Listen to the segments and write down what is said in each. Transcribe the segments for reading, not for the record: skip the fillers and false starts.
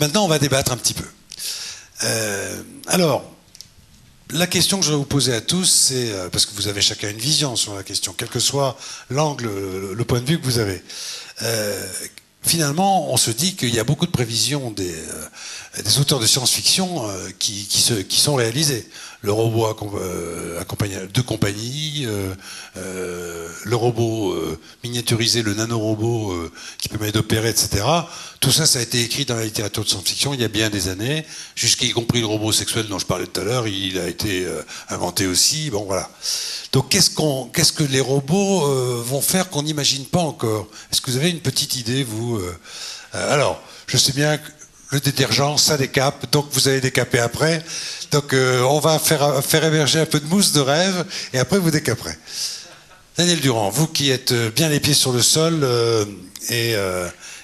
Maintenant, on va débattre un petit peu. Alors, la question que je vais vous poser à tous, c'est, parce que vous avez chacun une vision sur la question, quel que soit l'angle, le point de vue que vous avez. Finalement, on se dit qu'il y a beaucoup de prévisions des auteurs de science-fiction qui sont réalisées. Le robot de compagnie, le robot miniaturisé, le nanorobot qui permet d'opérer, etc. Tout ça, ça a été écrit dans la littérature de science-fiction il y a bien des années, jusqu'y compris le robot sexuel dont je parlais tout à l'heure, il a été inventé aussi. Bon, voilà. Donc, qu'est-ce que les robots vont faire qu'on n'imagine pas encore? Est-ce que vous avez une petite idée, vous Alors, je sais bien que le détergent, ça décape, donc vous allez décaper après. Donc, on va faire émerger un peu de mousse de rêve, et après, vous décaperez. Daniel Durand, vous qui êtes bien les pieds sur le sol et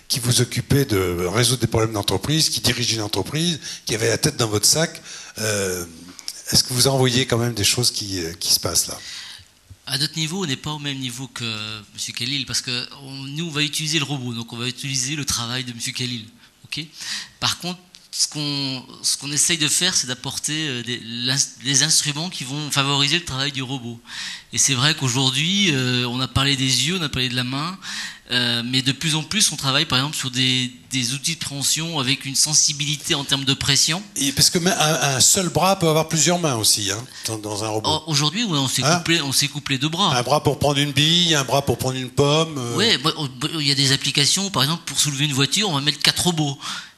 qui vous occupez de résoudre des problèmes d'entreprise, qui dirige une entreprise, qui avait la tête dans votre sac, est-ce que vous envoyez quand même des choses qui se passent là? À notre niveau, on n'est pas au même niveau que M. Khalil, parce que nous, on va utiliser le robot, donc on va utiliser le travail de M. Khalil. Okay. Par contre, ce qu'on essaye de faire, c'est d'apporter des instruments qui vont favoriser le travail du robot. Et c'est vrai qu'aujourd'hui, on a parlé des yeux, on a parlé de la main, mais de plus en plus, on travaille par exemple sur des outils de préhension avec une sensibilité en termes de pression. Et parce que un seul bras peut avoir plusieurs mains aussi, hein, dans un robot. Aujourd'hui, ouais, on s'est couplé deux bras. Un bras pour prendre une bille, un bras pour prendre une pomme. Oui, il y a des applications, par exemple, pour soulever une voiture, on va mettre 4 robots.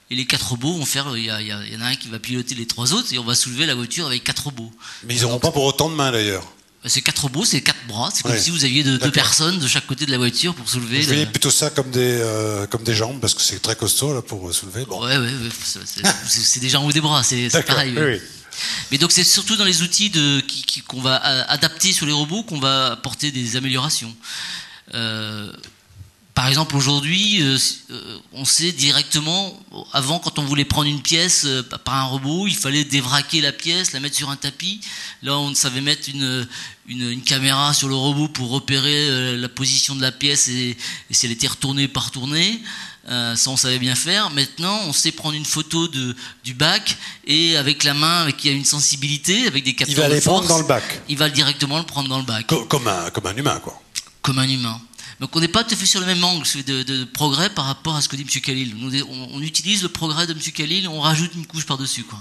Et les 4 robots vont faire, il y en a un qui va piloter les 3 autres, et on va soulever la voiture avec 4 robots. Mais ils n'auront pas pour autant de mains d'ailleurs. C'est 4 robots, c'est 4 bras. C'est comme si vous aviez deux personnes de chaque côté de la voiture pour soulever. Je voyais plutôt ça comme des jambes, parce que c'est très costaud là, pour soulever. Bon. Ouais, c'est des jambes ou des bras, c'est pareil. Oui. Mais donc c'est surtout dans les outils qu'on va adapter sur les robots qu'on va apporter des améliorations. Par exemple, aujourd'hui, on sait directement, avant, quand on voulait prendre une pièce par un robot, il fallait dévraquer la pièce, la mettre sur un tapis. Là, on savait mettre une caméra sur le robot pour repérer la position de la pièce et si elle était retournée, pas retournée. Ça, on savait bien faire. Maintenant, on sait prendre une photo du bac et avec la main, avec il y a une sensibilité, avec des capteurs de force. Il va les prendre dans le bac. Il va directement le prendre dans le bac. Comme un humain, quoi. Comme un humain. Donc on n'est pas tout à fait sur le même angle de progrès par rapport à ce que dit M. Khalil. On utilise le progrès de M. Khalil et on rajoute une couche par-dessus, quoi.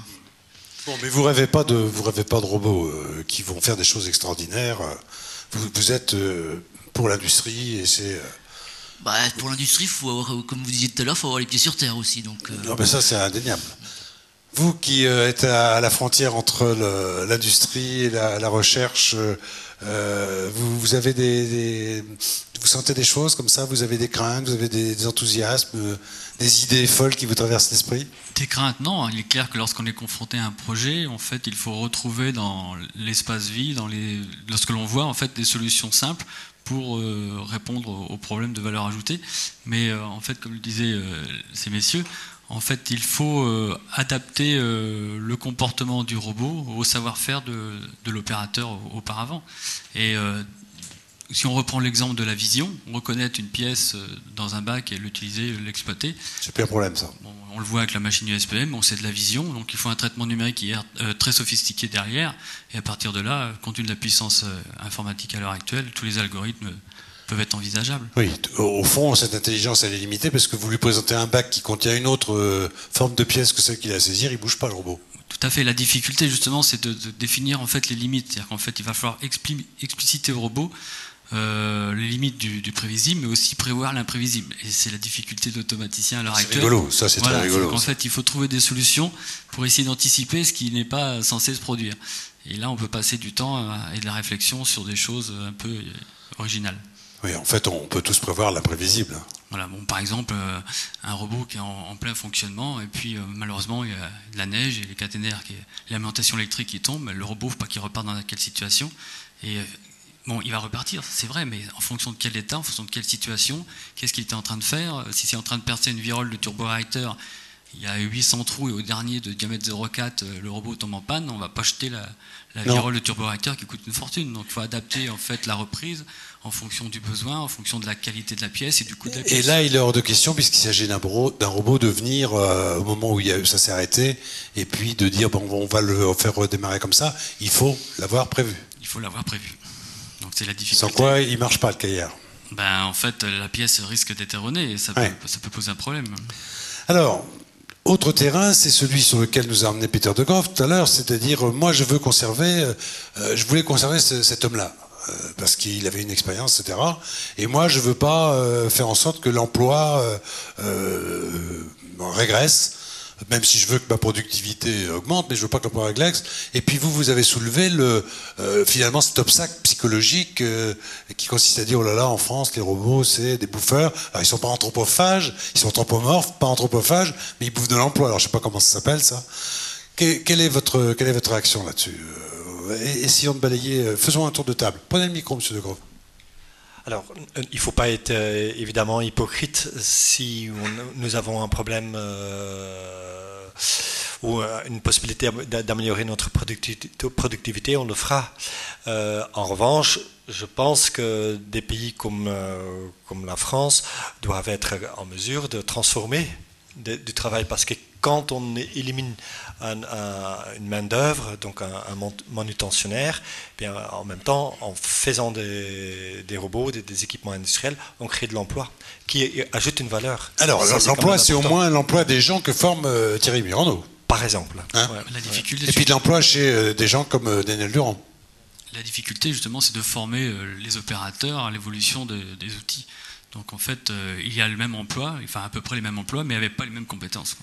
Bon, mais vous rêvez pas de robots qui vont faire des choses extraordinaires. Vous êtes pour l'industrie et c'est. Pour l'industrie, faut avoir, comme vous disiez tout à l'heure, il faut avoir les pieds sur terre aussi. Donc. Non, mais ça c'est indéniable. Vous qui êtes à la frontière entre l'industrie et la recherche, vous avez vous sentez des choses comme ça? Vous avez des craintes, vous avez des enthousiasmes, des idées folles qui vous traversent l'esprit? Des craintes, non. Il est clair que lorsqu'on est confronté à un projet, en fait, il faut retrouver dans l'espace vide, lorsque l'on voit en fait des solutions simples pour répondre aux problèmes de valeur ajoutée. Mais en fait, comme le disaient ces messieurs, en fait, il faut adapter le comportement du robot au savoir-faire de l'opérateur auparavant. Et si on reprend l'exemple de la vision, reconnaître une pièce dans un bac et l'utiliser, l'exploiter. C'est plus un problème, ça. Bon, on le voit avec la machine USPM, on sait de la vision, donc il faut un traitement numérique qui est très sophistiqué derrière. Et à partir de là, compte tenu de la puissance informatique à l'heure actuelle, tous les algorithmes peuvent être envisageables. Oui, au fond, cette intelligence, elle est limitée parce que vous lui présentez un bac qui contient une autre forme de pièce que celle qu'il a à saisir, il ne bouge pas, le robot. Tout à fait. La difficulté, justement, c'est de définir en fait les limites. C'est-à-dire qu'en fait, il va falloir expliciter au robot les limites du prévisible, mais aussi prévoir l'imprévisible. Et c'est la difficulté de l'automaticien à l'heure actuelle. C'est rigolo, ça c'est très rigolo. En fait, il faut trouver des solutions pour essayer d'anticiper ce qui n'est pas censé se produire. Et là, on peut passer du temps et de la réflexion sur des choses un peu originales. Oui, en fait, on peut tous prévoir l'imprévisible. Voilà, bon, par exemple, un robot qui est en plein fonctionnement, et puis malheureusement, il y a de la neige et les caténaires, l'alimentation électrique qui tombe, le robot, il ne faut pas qu'il reparte dans quelle situation. Et bon, il va repartir, c'est vrai, mais en fonction de quel état, en fonction de quelle situation, qu'est-ce qu'il était en train de faire? Si c'est en train de percer une virole de turboréacteur, il y a 800 trous et au dernier de diamètre 0,4, le robot tombe en panne, on ne va pas jeter la virole de turboréacteur qui coûte une fortune. Donc il faut adapter en fait la reprise en fonction du besoin, en fonction de la qualité de la pièce et du coût de la pièce. Et là, il est hors de question, puisqu'il s'agit d'un robot, de venir au moment où ça s'est arrêté, et puis de dire, bon, on va le faire redémarrer comme ça. Il faut l'avoir prévu. Il faut l'avoir prévu. Donc c'est la difficulté. Sans quoi, il ne marche pas, le cahier. En fait, la pièce risque d'être erronée et ça peut poser un problème. Alors, autre terrain, c'est celui sur lequel nous a emmené Peter de Groff tout à l'heure, c'est-à-dire, moi, je voulais conserver cet homme-là. Parce qu'il avait une expérience, etc. Et moi, je ne veux pas faire en sorte que l'emploi régresse, même si je veux que ma productivité augmente, mais je ne veux pas que l'emploi régresse. Et puis vous avez soulevé finalement cet obstacle psychologique qui consiste à dire, oh là là, en France, les robots, c'est des bouffeurs. Alors, ils ne sont pas anthropophages, ils sont anthropomorphes, pas anthropophages, mais ils bouffent de l'emploi. Alors, je ne sais pas comment ça s'appelle, ça. Quelle est votre réaction là-dessus ? Essayons de balayer, faisons un tour de table. Prenez le micro, monsieur de Groff. Alors, il ne faut pas être évidemment hypocrite si nous avons un problème ou une possibilité d'améliorer notre productivité, on le fera. En revanche, je pense que des pays comme la France doivent être en mesure de transformer du travail, parce que quand on élimine une main-d'œuvre, donc un manutentionnaire, bien, en même temps, en faisant des robots, des équipements industriels, on crée de l'emploi qui ajoute une valeur. Alors, l'emploi, c'est au moins l'emploi des gens que forme Thierry Murano. Par exemple. Hein, ouais. La difficulté, et puis de l'emploi chez des gens comme Daniel Durand. La difficulté, justement, c'est de former les opérateurs à l'évolution des outils. Donc, en fait, il y a le même emploi, enfin à peu près les mêmes emplois, mais avec pas les mêmes compétences.